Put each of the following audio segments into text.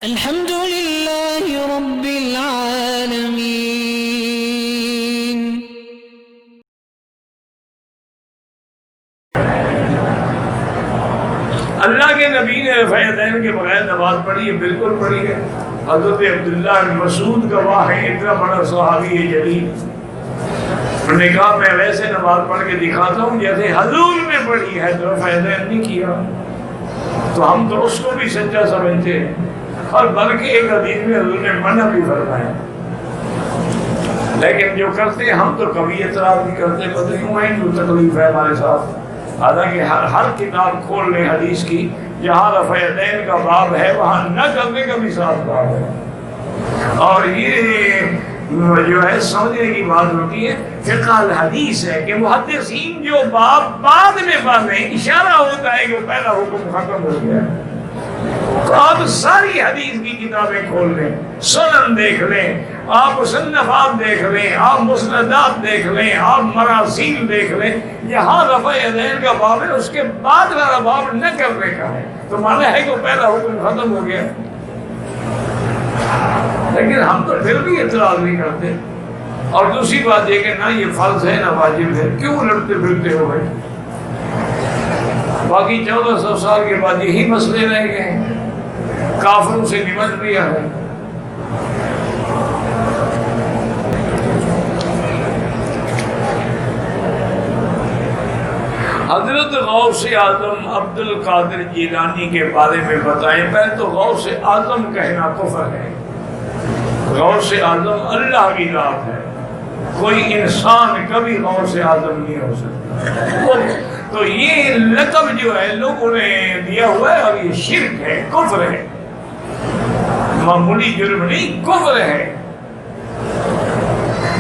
الحمد لله رب العالمين. اللہ کے نبی نے رفع یدین کے بغیر نماز پڑھی ہے؟ بالکل پڑھی ہے. حضرت عبداللہ بن مسعود گواہ ہے، اتنا بڑا صحابی ہے جلیل. انہوں نے کہا میں ویسے نماز پڑھ کے دکھاتا ہوں جیسے حضور نے پڑھی ہے، تو رفع یدین نہیں کیا. تو ہم تو اس کو بھی سچا سمجھتے ہیں، اور بلکہ ایک حدیث میں حضور نے منع بھی فرمایا. لیکن جو کرتے ہیں ہم تو کبھی اعتراض نہیں کرتے، پتہ کیوں ہے جو تکلیف ہے ہمارے ساتھ. حالانکہ ہر کتاب کھول لیں حدیث کی، جہاں رفع یدین کا باب ہے وہاں نہ کرنے کا بھی ساتھ باب ہے. اور یہ جو ہے سمجھنے کی بات ہوتی ہے، فقہ الحدیث ہے کہ محدثین جو باب بعد میں باندھیں، اشارہ ہوتا ہے کہ وہ پہلا حکم ختم ہو گیا. تو آپ ساری حدیث کی کتابیں کھول لیں، سنن دیکھ لیں، آپ مصنفات دیکھ لیں، آپ مسندات دیکھ لیں، آپ مراسیل دیکھ لیں، یہاں رفع یدین کا باب ہے، اس کے بعد والا باب نہ کرنے کا ہے. تو مانا ہے کہ وہ پہلا حکم ختم ہو گیا. لیکن ہم تو پھر بھی اعتراض نہیں کرتے. اور دوسری بات یہ کہ نہ یہ فرض ہے نہ واجب ہے، کیوں لڑتے پھرتے ہو بھائی؟ باقی 1400 سال کے بعد یہی مسئلے رہ گئے ہیں، کافروں سے نمٹ لیا ہے. حضرت غوث اعظم عبد القادر جیلانی کے بارے میں بتائیں. پہلے تو غوث اعظم کہنا کفر ہے. غوث اعظم اللہ کی ذات ہے، کوئی انسان کبھی غوث اعظم نہیں ہو سکتا. تو یہ لقب جو ہے لوگوں نے دیا ہوا ہے، اور یہ شرک ہے، کفر ہے، معمولی جرم نہیں، کفر ہے.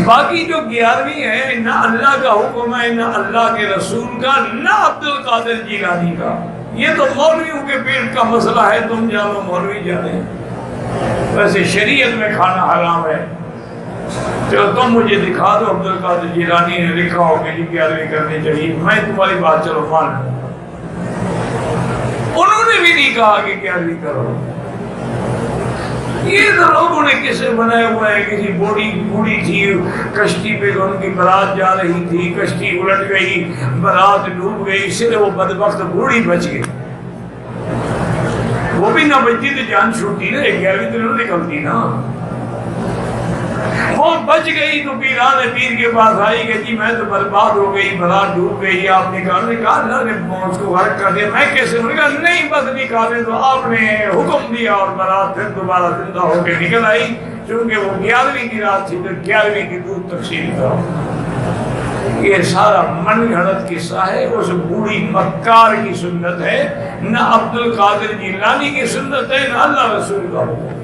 باقی جو 11ویں ہے، نہ اللہ کا حکم ہے، نہ اللہ کے رسول کا، نہ عبد القادر جیلانی کا. یہ تو مولویوں کے پیٹ کا مسئلہ ہے، تم جانو مولوی جانے. ویسے شریعت میں کھانا حرام ہے. تو تم مجھے دکھا دو عبد القادر جیلانی نے لکھا ہو کہ جی 11ویں کرنی چاہیے، میں تمہاری بات چلو مان لوں. انہوں نے بھی نہیں کہا کہ 11ویں کرو. یہ تو لوگوں نے کسے بنایا ہوا ہے. کسی بوڑھی تھی کشتی پہ، ان کی بارات جا رہی تھی، کشتی الٹ گئی، بارات ڈوب گئی، صرف وہ بدبخت بوڑھی بچ گئی. وہ بھی نہ بچتی تو جان چھوٹتی نا، 11ویں تو نہ نکلتی نا. وہ بچ گئی تو پیران پیر کے پاس آئی کہ جی میں تو برباد ہو گئی، بارات ڈوب گئی، آپ نکال. نے کہا اللہ نے اس کو غرق کر دیا، میں کیسے؟ انہوں نے کہا نہیں بس نکالے. تو آپ نے حکم دیا اور بارات پھر دوبارہ زندہ ہو کے نکل آئی. چونکہ وہ 11ویں کی رات تھی تو 11ویں کی دودھ تقسیم کرو. یہ سارا من گھڑت قصہ ہے. اس بوڑھی مکار کی سنت ہے، نہ عبد القادر جیلانی کی سنت ہے، نہ اللہ رسول کا حکم.